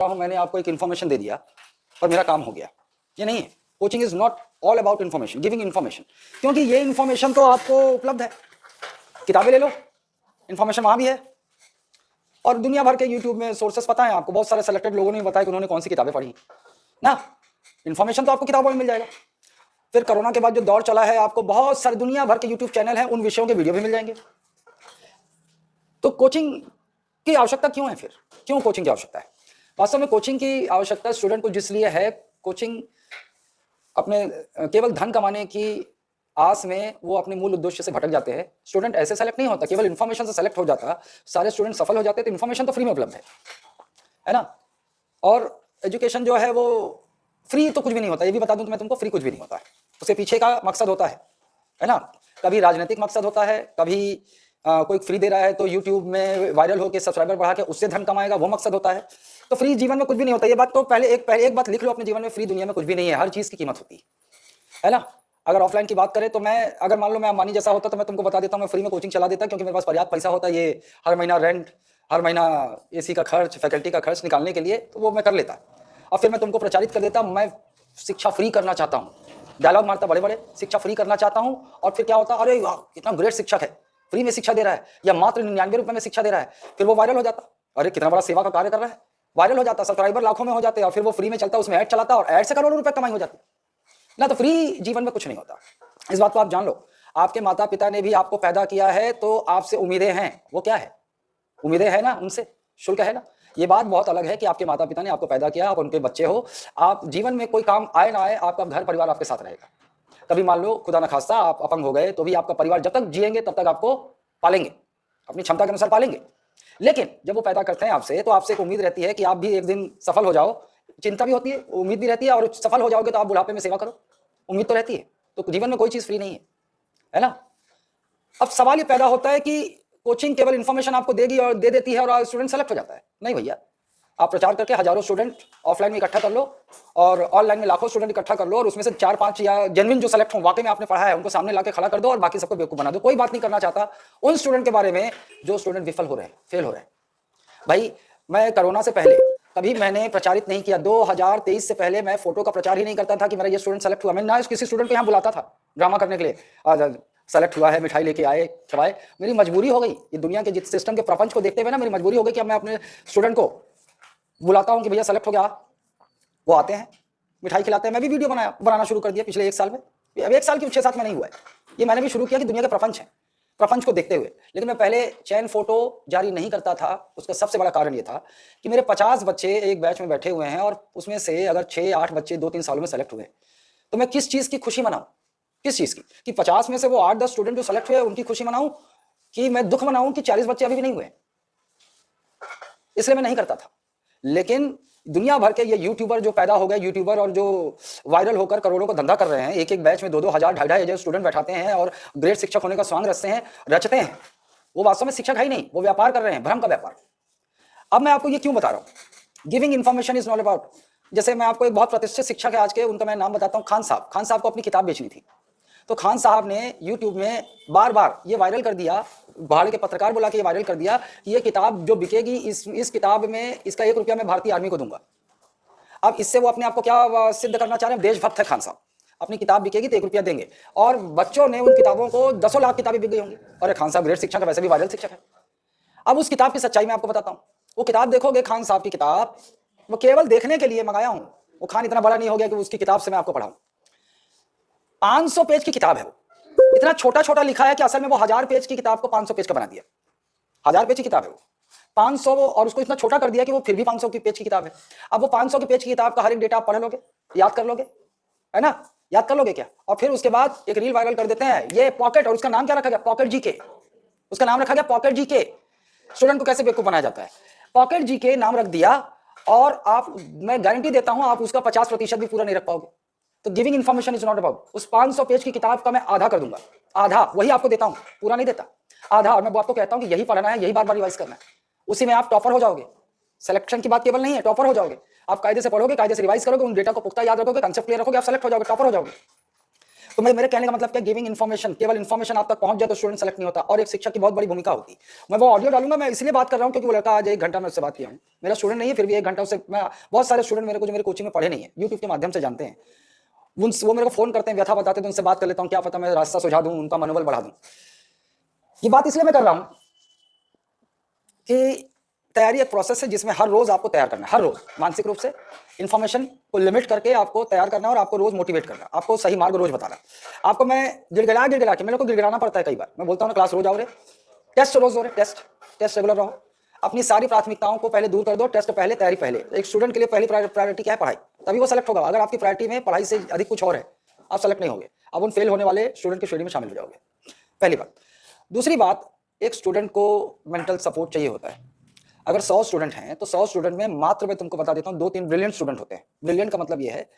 हूं, मैंने आपको एक इन्फॉर्मेशन दे दिया और मेरा काम हो गया, ये नहीं है। Coaching is not all about information, giving information, क्योंकि ये इन्फॉर्मेशन तो आपको उपलब्ध है, किताबें ले लो, इन्फॉर्मेशन वहां भी है, और दुनिया भर के यूट्यूब में सोर्सेस पता है आपको, बहुत सारे सेलेक्टेड लोगों ने बताया कि उन्होंने कौन सी किताबें पढ़ी ना। इन्फॉर्मेशन तो आपको किताबों में मिल जाएगा। फिर कोरोना के बाद जो दौर चला है, आपको बहुत सारे दुनिया भर के यूट्यूब चैनल हैं, उन विषयों के वीडियो भी मिल जाएंगे। तो कोचिंग की आवश्यकता क्यों है? फिर क्यों कोचिंग की आवश्यकता है? वास्तव में कोचिंग की आवश्यकता स्टूडेंट को जिसलिए है, कोचिंग अपने केवल धन कमाने की आस में वो अपने मूल उद्देश्य से भटक जाते हैं। स्टूडेंट ऐसे सेलेक्ट नहीं होता, केवल इन्फॉर्मेशन से सेलेक्ट हो जाता। सारे स्टूडेंट सफल हो जाते, तो इन्फॉर्मेशन तो फ्री में उपलब्ध है ना। और एजुकेशन जो है वो फ्री तो कुछ भी नहीं होता, ये भी बता दूं तो मैं तुमको, फ्री कुछ भी नहीं होता है। उसके पीछे का मकसद होता है ना। कभी राजनीतिक मकसद होता है, कभी कोई फ्री दे रहा है तो यूट्यूब में वायरल होकर सब्सक्राइबर बढ़ा के उससे धन कमाएगा, वो मकसद होता है। तो फ्री जीवन में कुछ भी नहीं होता। ये बात तो पहले एक बात लिख लो अपने जीवन में, फ्री दुनिया में कुछ भी नहीं है, हर चीज की कीमत होती है ना। अगर ऑफलाइन की बात करें तो मैं, अगर मान लो मैं अंबानी जैसा होता तो मैं तुमको बता देता हूँ, मैं फ्री में कोचिंग चला देता, क्योंकि मेरे पास पर्याप्त पैसा होता है ये हर महीना रेंट, हर महीना एसी का खर्च, फैकल्टी का खर्च निकालने के लिए, तो वो मैं कर लेता। और फिर मैं तुमको प्रचारित कर देता, मैं शिक्षा फ्री करना चाहता हूँ, डायलॉग मारता बड़े बड़े, शिक्षा फ्री करना चाहता हूँ। और फिर क्या होता, अरे वाह कितना ग्रेट शिक्षक है, फ्री में शिक्षा दे रहा है, या मात्र 99 रुपए में शिक्षा दे रहा है। फिर वो वायरल हो जाता, अरे कितना बड़ा सेवा का कार्य कर रहा है, वायरल हो जाता, सब्सक्राइबर लाखों में हो जाते, और फिर वो फ्री में चलता, उसमें ऐड चलाता, और ऐड से करोड़ों रुपए कमाई हो जाती ना। तो फ्री जीवन में कुछ नहीं होता, इस बात को आप जान लो। आपके माता पिता ने भी आपको पैदा किया है, तो आपसे उम्मीदें हैं, वो क्या है, उम्मीदें है ना, उनसे शुल्क है ना। ये बात बहुत अलग है कि आपके माता पिता ने आपको पैदा किया, आप उनके बच्चे हो, आप जीवन में कोई काम आए ना आए, आपका घर परिवार आपके साथ रहेगा। कभी मान लो खुदा न खास्ता आप अपंग हो गए, तो भी आपका परिवार जब तक जिएंगे तब तक आपको पालेंगे, अपनी क्षमता के अनुसार पालेंगे। लेकिन जब वो पैदा करते हैं आपसे, तो आपसे एक उम्मीद रहती है कि आप भी एक दिन सफल हो जाओ, चिंता भी होती है, उम्मीद भी रहती है, और सफल हो जाओगे तो आप बुढ़ापे में सेवा करो, उम्मीद तो रहती है। तो जीवन में कोई चीज फ्री नहीं है ना। अब सवाल ये पैदा होता है कि कोचिंग केवल इंफॉर्मेशन आपको देगी और दे देती है और स्टूडेंट सेलेक्ट हो जाता है। नहीं भैया, आप प्रचार करके हजारों स्टूडेंट ऑफलाइन में इकट्ठा कर लो, और ऑनलाइन में लाखों स्टूडेंट इकट्ठा कर लो, और उसमें से 4-5 या जेन्युइन जो सेलेक्ट हो, वाकई में आपने पढ़ा है, उनको सामने लाके खड़ा कर दो, और बाकी सबको बेवकूफ बना दो। कोई बात नहीं करना चाहता उन स्टूडेंट के बारे में जो स्टूडेंट विफल हो रहे हैं, फेल हो रहे हैं। भाई मैं कोरोना से पहले कभी मैंने प्रचारित नहीं किया, 2023 से पहले मैं फोटो का प्रचार ही नहीं करता था कि मेरा ये स्टूडेंट सेलेक्ट हुआ। मैं ना किसी स्टूडेंट को यहाँ बुलाता था ड्रामा करने के लिए, सेलेक्ट हुआ है, मिठाई लेके आए, खवाए। मेरी मजबूरी हो गई, ये दुनिया के जिस सिस्टम के प्रपंच को देखते हुए ना, मेरी मजबूरी हो गई कि अब मैं अपने स्टूडेंट को बुलाता हूं कि भैया सेलेक्ट हो गया। वो आते हैं, मिठाई खिलाते हैं। मैं भी वीडियो बनाना शुरू कर दिया पिछले 1 साल में। अब 1 साल की 6-7 में नहीं हुआ है, ये मैंने भी शुरू किया कि दुनिया के प्रपंच है, प्रपंच को देखते हुए। लेकिन मैं पहले चैन फोटो जारी नहीं करता था। उसका सबसे बड़ा कारण ये था कि मेरे 50 बच्चे एक बैच में बैठे हुए हैं, और उसमें से अगर 6-8 बच्चे 2-3 सालों में सेलेक्ट हुए, तो मैं किस चीज की खुशी मनाऊं, किस चीज की, कि 50 में से वो 8-10 स्टूडेंट जो सेलेक्ट हुए उनकी खुशी मनाऊं, कि मैं दुख मनाऊं कि 40 बच्चे अभी भी नहीं हुए। इसलिए मैं नहीं करता था। लेकिन दुनिया भर के ये यूट्यूबर जो पैदा हो गए, यूट्यूबर और जो वायरल होकर करोड़ों का धंधा कर रहे हैं, एक एक बैच में 2-2 हजार 2.5-2.5 हजार स्टूडेंट बैठाते हैं और ग्रेट शिक्षक होने का स्वांग रचते हैं, वो वास्तव में शिक्षक है ही नहीं, वो व्यापार कर रहे हैं, भ्रम का व्यापार। अब मैं आपको ये क्यों बता रहा हूं, giving information is not about. जैसे मैं आपको एक बहुत प्रतिष्ठित शिक्षक है आज के, उनका मैं नाम बताता हूं, खान साहब। खान साहब को अपनी किताब बेचनी थी, तो खान साहब ने यूट्यूब में बार बार ये वायरल कर दिया, बाहर के पत्रकार बुला के ये वायरल कर दिया कि ये किताब जो बिकेगी, इस किताब में इसका 1 रुपया मैं भारतीय आर्मी को दूंगा। अब इससे वो अपने आप को क्या सिद्ध करना चाह रहे हैं? देशभक्त है खान साहब, अपनी किताब बिकेगी तो 1 रुपया देंगे। और बच्चों ने उन किताबों को 10 लाख किताबें बिक गई होंगी। अरे खान साहब ग्रेट शिक्षक है, वैसे भी वायरल शिक्षक है। अब उस किताब की सच्चाई मैं आपको बताता हूं। वो किताब देखोगे, खान साहब की किताब, वो केवल देखने के लिए मंगाया हूं। वो खान इतना बड़ा नहीं हो गया कि उसकी किताब से मैं आपको पढ़ाऊं। 500 पेज की किताब है वो, इतना छोटा छोटा लिखा है कि असल में वो 1000 पेज की किताब को 500 पेज का बना दिया। 1000 पेज की किताब है वो, 500, और उसको इतना छोटा कर दिया कि वो फिर भी 500 की पेज की किताब है। अब वो 500 की पेज की किताब का हर एक डेटा आप पढ़ लोगे, याद कर लोगे, है ना, याद कर लोगे क्या? और फिर उसके बाद एक रील वायरल कर देते हैं, ये पॉकेट, और उसका नाम क्या रखा गया? Pocket GK. उसका नाम रखा गया पॉकेट जीके। स्टूडेंट को कैसे बेवकूफ बनाया जाता है, पॉकेट जीके नाम रख दिया, और आप, मैं गारंटी देता हूं आप उसका 50% भी पूरा नहीं रख पाओगे। तो giving information is not about, उस 500 पेज की किताब का मैं आधा कर दूंगा, आधा वही आपको देता हूं, पूरा नहीं देता, आधा। और मैं आपको कहता हूं कि यही पढ़ना है, यही बार बार रिवाइज करना है, उसी में आप टॉपर हो जाओगे। सिलेक्शन की बात केवल नहीं है, टॉपर हो जाओगे। आप कायदे से पढ़ोगे, कायदे से रिवाइज करोगे, उन डेटा को पुख्ता याद रखोगे, कंसेप्ट क्लियर रखोगे, आप सेलेक्ट हो जाओगे, टॉपर हो जाओगे। तो मेरे कहने का मतलब क्या, गिविंग इन्फॉर्मेशन, केवल इन्फॉर्मेशन आप तक पहुंच जाए तो स्टूडेंट सेलेक्ट नहीं होता, और एक शिक्षक की बहुत बड़ी भूमिका होती है। मैं वो ऑडियो डालूंगा, मैं इसलिए बात कर रहा हूँ क्योंकि वो लड़का आज 1 घंटा मैं उससे बात किया हूँ, मेरा स्टूडेंट नहीं है, फिर भी 1 घंटा उससे, मैं बहुत सारे स्टूडेंट मेरे को जो मेरे कोचिंग में पढ़े नहीं है, यूट्यूब के माध्यम से जानते हैं, वो मेरे को फोन करते हैं, व्यथा बताते हैं, तो उनसे बात कर लेता हूँ, क्या पता मैं रास्ता सुझा दूं, उनका मनोबल बढ़ा दूं। ये बात इसलिए मैं कर रहा हूं कि तैयारी एक प्रोसेस है जिसमें हर रोज आपको तैयार करना है, हर रोज मानसिक रूप से इन्फॉर्मेशन को लिमिट करके आपको तैयार करना है, और आपको रोज मोटिवेट करना, आपको सही मार्ग रोज बताना। आपको मैं गिड़गिड़ा के, मेरे को गिड़गिड़ाना पड़ता है कई बार, मैं बोलता हूँ ना क्लास रोज आओ रे, टेस्ट रोज हो रहे, टेस्ट रेगुलर रहो, अपनी सारी प्राथमिकताओं को पहले दूर कर दो, टेस्ट पहले, तैयारी पहले। एक स्टूडेंट के लिए पहली प्रायोरिटी क्या है, पढ़ाई, तभी वो सेलेक्ट होगा। अगर आपकी प्रायोरिटी में पढ़ाई से अधिक कुछ और है, आप सेलेक्ट नहीं होंगे, अब उन फेल होने वाले स्टूडेंट की श्रेणी में शामिल हो जाओगे, पहली बात। दूसरी बात, एक स्टूडेंट को मेंटल सपोर्ट चाहिए होता है। अगर 100 स्टूडेंट हैं तो 100 स्टूडेंट में मात्र मैं तुमको बता देता हूँ 2-3 ब्रिलियंट स्टूडेंट होते हैं। ब्रिलियंट का मतलब ये है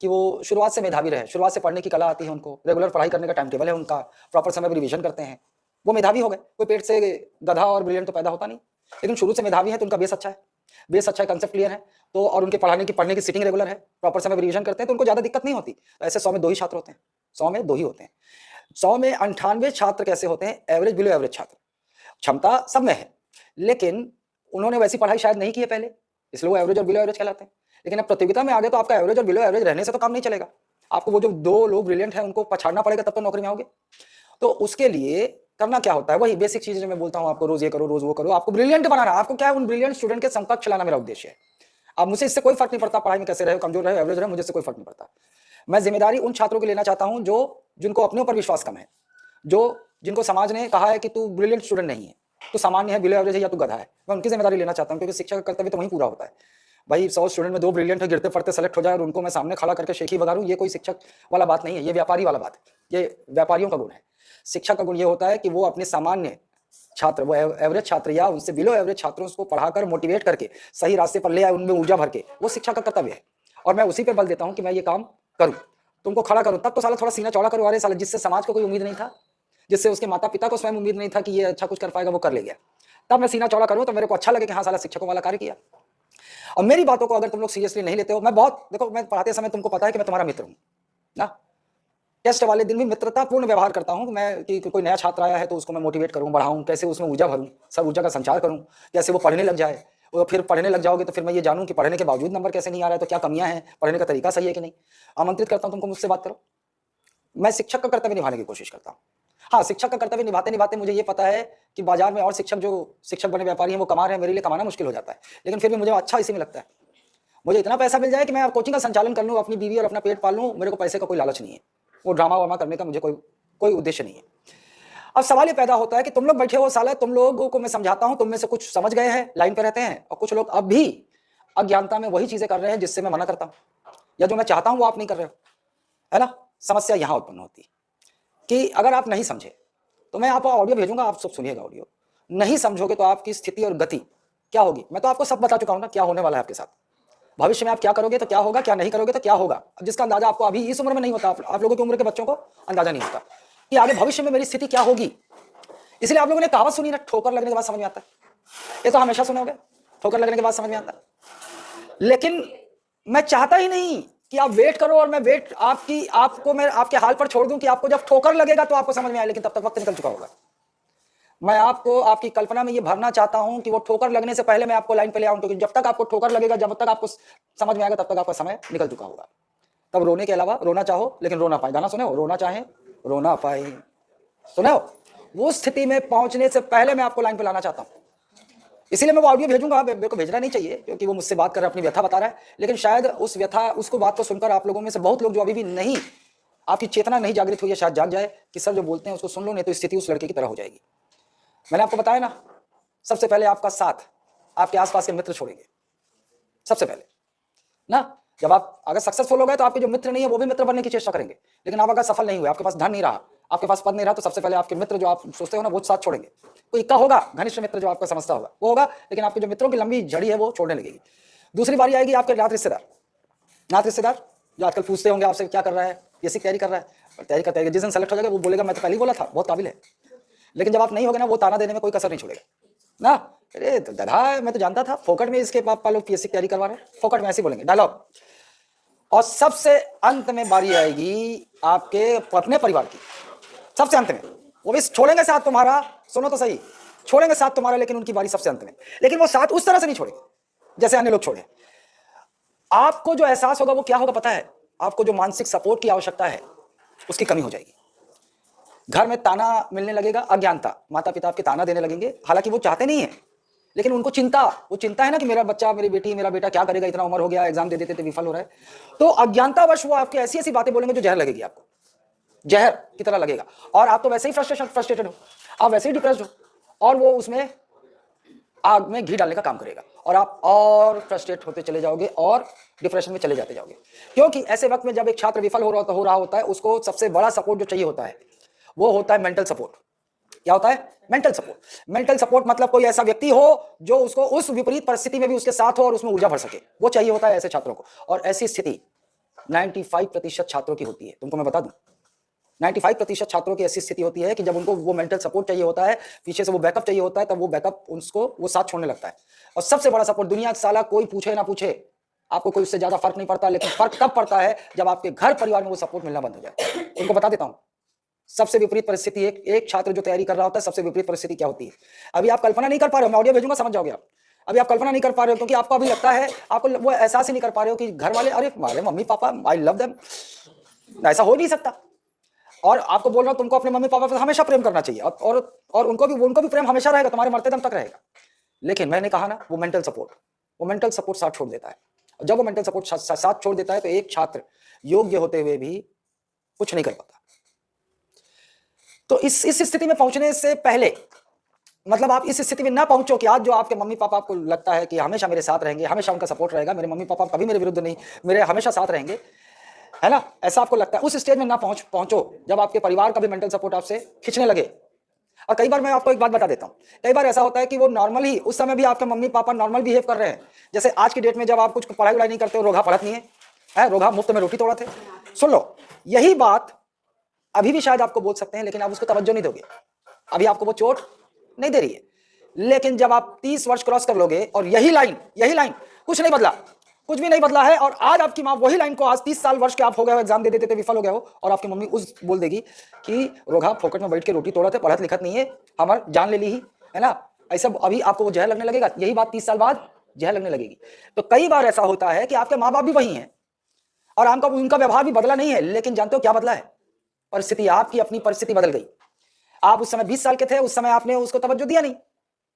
कि वो शुरुआत से मेधावी रहे, शुरुआत से पढ़ने की कला आती है उनको, रेगुलर पढ़ाई करने का टाइम टेबल है उनका, प्रॉपर समय पर रिवीजन करते हैं, वो मेधावी हो गए। कोई पेट से गधा और ब्रिलियंट तो पैदा होता नहीं, लेकिन शुरू से मेधावी है तो उनका बेस अच्छा है, कंसेप्ट क्लियर है, तो और उनके पढ़ने की सिटिंग रेगुलर है, प्रॉपर समय पर रिवीजन करते हैं, तो उनको ज्यादा दिक्कत नहीं होती। तो ऐसे 100 में 2 ही छात्र होते हैं, 100 में 2 ही होते हैं। 100 में 98 छात्र कैसे होते हैं, एवरेज बिलो एवरेज छात्र। क्षमता सब में है, लेकिन उन्होंने वैसी पढ़ाई शायद नहीं की है पहले, इसलिए वो एवरेज और बिलो एवरेज कहलाते हैं। लेकिन अब प्रतियोगिता में आ गए तो आपका एवरेज और बिलो एवरेज रहने से तो काम नहीं चलेगा, आपको वो जो 2 लोग ब्रिलियंट हैं उनको पछाड़ना पड़ेगा, तब तो नौकरी में आओगे। तो उसके लिए करना क्या होता है, वही बेसिक चीजें मैं बोलता हूँ आपको, रोज ये करो, रोज वो करो, आपको ब्रिलियंट बनाना। आपको क्या है, उन ब्रिलियंट स्टूडेंट के समकक्ष लाना मेरा उद्देश्य है। अब मुझे इससे कोई फर्क नहीं पड़ता पढ़ाई में कैसे रहे, कमजोर रहे, एवरेज रहे, मुझे इससे कोई फर्क नहीं पड़ता। मैं जिम्मेदारी उन छात्रों की लेना चाहता हूं जिनको अपने ऊपर विश्वास कम है, जिनको समाज ने कहा है कि तू ब्रिलियंट स्टूडेंट नहीं है, तो सामान्य है, बिलो एवरेज है, या तो गधा है। मैं उनकी जिम्मेदारी लेना चाहता हूं, क्योंकि शिक्षा का कर्तव्य तो वहीं पूरा होता है। भाई 100 स्टूडेंट में 2 ब्रिलियंट है, गिरते पड़ते सेलेक्ट हो जाए और उनको मैं सामने खड़ा करके शेखी बगारूं, ये कोई शिक्षक वाला बात नहीं है, ये व्यापारी वाला बात है, ये व्यापारियों का गुण है। शिक्षक का गुण ये होता है कि वो अपने सामान्य छात्र, वो एवरेज छात्र या उनसे बिलो एवरेज छात्रों को पढ़ाकर मोटिवेट करके सही रास्ते पर ले आए, उनमें ऊर्जा भर के, वो शिक्षा का कर्तव्य है। और मैं उसी पर बल देता हूं कि मैं ये काम करूं, तुमको खड़ा करूं, तब तो साला थोड़ा सीना चौड़ा करो। अरे साला, जिससे समाज को कोई उम्मीद नहीं था, जिससे उसके माता पिता को स्वयं उम्मीद नहीं था कि ये अच्छा कुछ कर पाएगा, वो कर ले गया, तब मैं सीना चौड़ा करूं तो मेरे को अच्छा लगे कि हाँ साला शिक्षकों वाला कार्य किया। और मेरी बातों को अगर तुम लोग सीरियसली नहीं लेते हो, मैं बहुत, देखो मैं पढ़ाते समय तुमको पता है कि मैं तुम्हारा मित्र हूं ना, टेस्ट वाले दिन भी मित्रतापूर्ण व्यवहार करता हूं मैं, कि कोई नया छात्र आया है तो उसको मैं मोटिवेट करूं, बढ़ाऊं, कैसे उसमें ऊर्जा भरूं, सब ऊर्जा का संचार करूं, कैसे वो पढ़ने लग जाए। और फिर पढ़ने लग जाओगे तो फिर मैं ये जानूं कि पढ़ने के बावजूद नंबर कैसे नहीं आ रहा है, तो क्या कमियां हैं, पढ़ने का तरीका सही है कि नहीं। आमंत्रित करता हूं तुमको, मुझसे बात करो। मैं शिक्षक का कर्तव्य निभाने की कोशिश करता हूं। हाँ, शिक्षक का कर्तव्य निभाते निभाते मुझे ये पता है कि बाजार में और शिक्षक जो शिक्षक बने व्यापारी हैं वो कमा रहे हैं, मेरे लिए कमाना मुश्किल हो जाता है, लेकिन फिर भी मुझे अच्छा इसी में लगता है। मुझे इतना पैसा मिल जाए कि मैं कोचिंग का संचालन कर लूँ, अपनी बीवी और अपना पेट पाल लूँ, मेरे को पैसे का कोई लालच नहीं है, वो ड्रामा वामा करने का मुझे कोई उद्देश्य नहीं है। अब सवाल ये पैदा होता है कि तुम लोग बैठे हो, साला तुम लोगों को मैं समझाता हूं, तुम में से कुछ समझ गए हैं, लाइन पे रहते हैं, और कुछ लोग अब भी अज्ञानता में वही चीजें कर रहे हैं जिससे मैं मना करता हूं, या जो मैं चाहता हूं वो आप नहीं कर रहे हो, है ना। समस्या यहां उत्पन्न होती कि अगर आप नहीं समझे तो मैं आपको ऑडियो भेजूंगा, आप सब सुनिएगा ऑडियो, नहीं समझोगे तो आपकी स्थिति और गति क्या होगी, मैं तो आपको सब बता चुका हूं ना क्या होने वाला है आपके साथ। भविष्य में आप क्या करोगे तो क्या होगा, क्या नहीं करोगे तो क्या होगा, अब जिसका अंदाजा आपको अभी इस उम्र में नहीं होता, आप लोगों की उम्र के बच्चों को अंदाजा नहीं होता कि आगे भविष्य में मेरी स्थिति क्या होगी। इसलिए आप लोगों ने कहावत सुनी ना, ठोकर लगने के बाद समझ में आता है, ये तो हमेशा सुने होंगे, ठोकर लगने के बाद समझ में आता है। लेकिन मैं चाहता ही नहीं कि आप वेट करो और मैं आपके हाल पर छोड़ दूं कि आपको जब ठोकर लगेगा तो आपको समझ में आए, लेकिन तब तक वक्त निकल चुका होगा। मैं आपको आपकी कल्पना में ये भरना चाहता हूं कि वो ठोकर लगने से पहले मैं आपको लाइन पे ले आऊं, क्योंकि जब तक आपको ठोकर लगेगा, जब तक आपको समझ में आएगा, तब तक आपका समय निकल चुका होगा। तब रोने के अलावा, रोना चाहो लेकिन रोना पाए, गाना सुने हो, रोना चाहे रोना पाए, सुने हो, वो स्थिति में पहुंचने से पहले मैं आपको लाइन पे लाना चाहता हूं। इसीलिए मैं वो ऑडियो भेजूंगा, मेरे को भेजना नहीं चाहिए क्योंकि वो मुझसे बात कर रहा है, अपनी व्यथा बता रहा है, लेकिन शायद उस व्यथा, उसको बात को सुनकर आप लोगों में से बहुत लोग जो अभी भी नहीं, आपकी चेतना नहीं जागृत हुई है, शायद जाग जाए कि सर जो बोलते हैं उसको सुन लो, नहीं तो स्थिति उस लड़के की तरह हो जाएगी। मैंने आपको बताया ना, सबसे पहले आपका साथ आपके आसपास के मित्र छोड़ेंगे, सबसे पहले ना। जब आप अगर सक्सेसफुल हो गए तो आपके जो मित्र नहीं है वो भी मित्र बनने की चेष्टा करेंगे, लेकिन आप अगर सफल नहीं हुए, आपके पास धन नहीं रहा, आपके पास पद नहीं रहा, तो सबसे पहले आपके मित्र जो आप सोचते हो ना वो साथ छोड़ेंगे। कोई इक्का होगा, घनिष्ठ मित्र जो आपका समझता होगा वो होगा, लेकिन आपके जो मित्रों की लंबी झड़ी है वो छोड़ने लगेगी। दूसरी बारी आएगी आपके नात रिश्तेदार जो आजकल पूछते होंगे आपसे क्या कर रहा है, कैसी तैयारी कर रहा है, तैयारी करते हैं, जिस दिन सेलेक्ट हो जाएगा वो बोलेगा मैं तो पहले ही बोला था बहुत काबिल है, लेकिन जब आप नहीं होगे ना वो ताना देने में कोई कसर नहीं छोड़ेगा ना, अरे तो गधा है, मैं तो जानता था, फोकट में इसके पापा लोग पीएससी की तैयारी करवा रहे हैं, फोकट में ऐसे बोलेंगे डायलॉग। और सबसे अंत में बारी आएगी आपके अपने परिवार की, सबसे अंत में। वो भी छोड़ेंगे साथ तुम्हारा, सुनो तो सही, छोड़ेंगे साथ तुम्हारा, लेकिन उनकी बारी सबसे अंत में। लेकिन वो साथ उस तरह से नहीं छोड़ेंगे जैसे अन्य लोग छोड़े। आपको जो एहसास होगा वो क्या होगा पता है? आपको जो मानसिक सपोर्ट की आवश्यकता है उसकी कमी हो जाएगी। घर में ताना मिलने लगेगा, अज्ञानता, माता पिता आपके ताना देने लगेंगे, हालांकि वो चाहते नहीं है, लेकिन उनको चिंता, वो चिंता है ना कि मेरा बच्चा, मेरी बेटी, मेरा बेटा क्या करेगा, इतना उम्र हो गया, एग्जाम दे देते थे विफल हो रहा है। तो अज्ञानतावश वो आपकी ऐसी ऐसी बातें बोलेंगे जो जहर लगेगी, आपको जहर की तरह लगेगा। और आप तो वैसे ही फ्रस्ट्रेटेड हो, आप वैसे ही डिप्रेस्ड हो, और वो उसमें आग में घी डालने का काम करेगा, और आप और फ्रस्ट्रेट होते चले जाओगे और डिप्रेशन में चले जाते जाओगे। क्योंकि ऐसे वक्त में जब एक छात्र विफल हो रहा होता है, उसको सबसे बड़ा सपोर्ट जो चाहिए होता है वो होता है मेंटल सपोर्ट। क्या होता है? Mental support. मेंटल सपोर्ट मतलब कोई ऐसा व्यक्ति हो जो उसको उस विपरीत परिस्थिति में भी उसके साथ हो और उसमें ऊर्जा भर सके, वो चाहिए होता है ऐसे छात्रों को। और ऐसी स्थिति 95% छात्रों की होती है। तुमको मैं बता दूं, 95% छात्रों की ऐसी स्थिति होती है कि जब उनको वो मेंटल सपोर्ट चाहिए होता है, पीछे से वो बैकअप चाहिए होता है, तब वो बैकअप उसको वो साथ छोड़ने लगता है। और सबसे बड़ा सपोर्ट दुनिया साला कोई पूछे ना पूछे, आपको कोई उससे ज्यादा फर्क नहीं पड़ता, लेकिन फर्क तब पड़ता है जब आपके घर परिवार में वो सपोर्ट मिलना बंद हो जाए। उनको बता देता हूं, सबसे विपरीत परिस्थिति, एक छात्र जो तैयारी कर रहा होता है, सबसे विपरीत परिस्थिति क्या होती है? अभी आप कल्पना नहीं कर पा रहे हो, मैं ऑडियो भेजूंगा समझ जाओगे आप। अभी आप कल्पना नहीं कर पा रहे हो क्योंकि आपको अभी लगता है, आपको वो एहसास ही नहीं कर पा रहे हो कि घर वाले, अरे हमारे mummy papa, I love them, ऐसा हो नहीं सकता। और आपको बोल रहा हूं तुमको अपने मम्मी पापा पर हमेशा प्रेम करना चाहिए, और उनको भी प्रेम हमेशा रहेगा, तुम्हारे मरते दम तक रहेगा। लेकिन मैंने कहा ना, वो मेंटल सपोर्ट साथ छोड़ देता है। और जब वो मेंटल सपोर्ट साथ छोड़ देता है तो एक छात्र योग्य होते हुए भी कुछ नहीं कर पाता। तो इस स्थिति में पहुंचने से पहले, मतलब आप इस स्थिति में ना पहुंचो कि आज जो आपके मम्मी पापा, आपको लगता है कि हमेशा मेरे साथ रहेंगे, हमेशा उनका सपोर्ट रहेगा, मेरे मम्मी पापा कभी मेरे विरुद्ध नहीं, मेरे हमेशा साथ रहेंगे, है ना, ऐसा आपको लगता है। उस स्टेज में ना पहुंचो जब आपके परिवार का भी मेंटल सपोर्ट आपसे खींचने लगे। और कई बार मैं आपको एक बात बता देता हूं, कई बार ऐसा होता है कि वो नॉर्मल ही उस समय भी आपके मम्मी पापा नॉर्मल बिहेव कर रहे हैं। जैसे आज की डेट में जब आप कुछ पढ़ाई वढ़ाई नहीं करते हो, रोगा पढ़त नहीं है, रोगा मुफ्त में रोटी तोड़ा थे। सुन लो, यही बात अभी भी शायद आपको बोल सकते हैं, लेकिन आप उसको तवज्जो नहीं दोगे, अभी आपको वो चोट नहीं दे रही है। लेकिन जब आप 30 वर्ष क्रॉस कर लोगे और यही लाइन कुछ नहीं बदला, कुछ भी नहीं बदला है, और आज आपकी माँ वही लाइन को, आज 30 साल वर्ष के आप हो गए हो, एग्जाम दे देते थे, विफल हो गए हो, और आपकी मम्मी उस बोल देगी कि रोगा फोकट में बैठ के रोटी तोड़ा थे, पढ़त लिखत नहीं है, हमार जान ले ली ही, है ना, ऐसा अभी आपको वो जहर लगने लगेगा। यही बात 30 साल बाद जहर लगने लगेगी। तो कई बार ऐसा होता है कि आपके माँ बाप भी वही हैं और उनका व्यवहार भी बदला नहीं है, लेकिन जानते हो क्या बदला है? परिस्थिति, आपकी अपनी परिस्थिति बदल गई। आप उस समय 20 साल के थे, उस समय आपने उसको तवज्जो दिया नहीं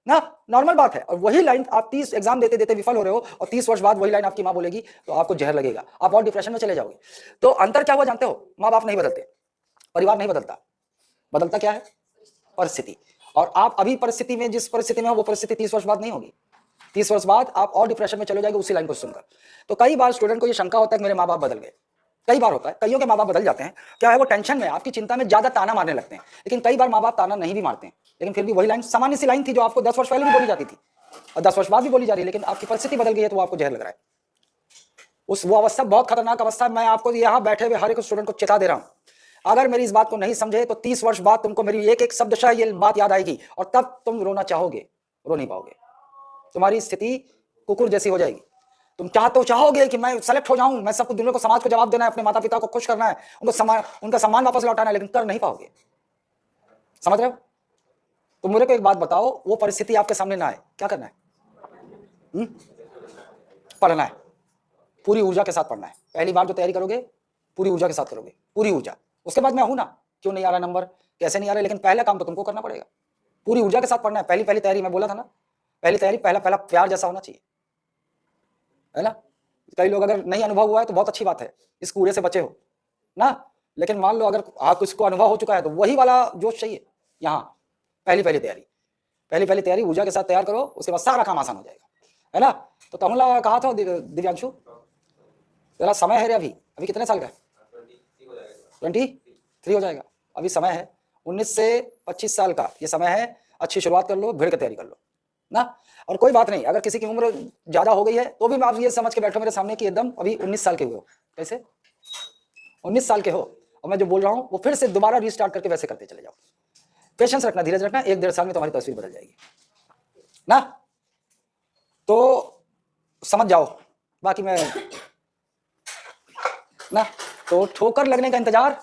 ना, नॉर्मल बात है। और वही लाइन आप 30 एग्जाम देते देते विफल हो रहे हो, और 30 वर्ष बाद वही लाइन आपकी माँ बोलेगी, तो आपको जहर लगेगा, आप और डिप्रेशन में चले जाओगे। तो अंतर क्या हुआ जानते हो? माँ बाप नहीं बदलते, परिवार नहीं बदलता, बदलता क्या है? परिस्थिति। और आप अभी परिस्थिति में, जिस परिस्थिति में हो, वो परिस्थिति 30 वर्ष बाद नहीं होगी। 30 वर्ष बाद आप और डिप्रेशन में चले जाएंगे उसी लाइन को सुनकर। तो कई बार स्टूडेंट को ये शंका होता है कि मेरे माँ बाप बदल गए। कई बार होता है, कईयों के माँ बाप बदल जाते हैं, क्या है, वो टेंशन में, आपकी चिंता में ज्यादा ताना मारने लगते हैं। लेकिन कई बार माँ बाप ताना नहीं भी मारते हैं, लेकिन फिर भी वही लाइन, सामान्य सी लाइन थी जो आपको 10 वर्ष पहले भी बोली जाती थी और 10 वर्ष बाद भी बोली जा रही है, लेकिन आपकी परिस्थिति बदल गई है तो आपको जहर लग रहा है। वो अवस्था बहुत खतरनाक अवस्था। मैं आपको यहाँ बैठे हुए हर एक स्टूडेंट को चेता दे रहा हूँ, अगर मेरी इस बात को नहीं समझे तो 30 वर्ष बाद तुमको मेरी एक एक शब्दशः ये बात याद आएगी, और तब तुम रोना चाहोगे, रो नहीं पाओगे, तुम्हारी स्थिति कुकुर जैसी हो जाएगी। तुम चाहोगे कि मैं सेलेक्ट हो जाऊं, मैं सबको, दुनिया को, समाज को जवाब देना है, अपने माता पिता को खुश करना है, उनका सम्मान वापस लौटाना है, लेकिन कर नहीं पाओगे। समझ रहे हो? तो मेरे को एक बात बताओ, वो परिस्थिति आपके सामने ना आए, क्या करना है? पढ़ना है, पूरी ऊर्जा के साथ पढ़ना है। पहली बार जो तैयारी करोगे पूरी ऊर्जा के साथ करोगे, पूरी ऊर्जा। उसके बाद मैं हूं ना, क्यों नहीं आ रहा नंबर, कैसे नहीं आ रहा, लेकिन पहला काम तो तुमको करना पड़ेगा, पूरी ऊर्जा के साथ पढ़ना है। पहली तैयारी, मैं बोला था ना, पहली तैयारी पहला प्यार जैसा होना चाहिए, है ना। कई लोग अगर नहीं अनुभव हुआ है तो बहुत अच्छी बात है, इस कूड़े से बचे हो ना, लेकिन मान लो अगर आप इसको अनुभव हो चुका है तो वही वाला जोश चाहिए यहाँ। पहली तैयारी ऊर्जा के साथ तैयार करो, उसके बाद सारा काम आसान हो जाएगा, है ना। तो तमुला कहा था दिव्यांशु, तेरा समय है रे, अभी कितने साल का है? 23 हो जाएगा, अभी समय है, 19 से 25 साल का ये समय है। अच्छी शुरुआत कर लो, भिड़ के तैयारी कर लो ना। और कोई बात नहीं, अगर किसी की उम्र ज्यादा हो गई है तो भी आप ये समझ के बैठो मेरे सामने कि एकदम अभी 19 साल के हुए हो। कैसे 19 साल के हो, और मैं जो बोल रहा हूँ वो फिर से दोबारा रीस्टार्ट करके वैसे करते चले जाओ। पेशेंस रखना, धीरज रखना, 1-1.5 साल में तुम्हारी तस्वीर बदल जाएगी ना। तो समझ जाओ, बाकी मैं ना। तो ठोकर लगने का इंतजार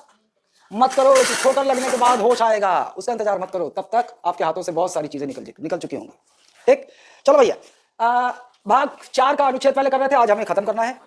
मत करो कि ठोकर लगने के बाद होश आएगा, उसका इंतजार मत करो, तब तक आपके हाथों से बहुत सारी चीजें निकल चुकी होंगी। ठीक, चलो भैया, भाग 4 का अनुच्छेद पहले कर रहे थे, आज हमें खत्म करना है।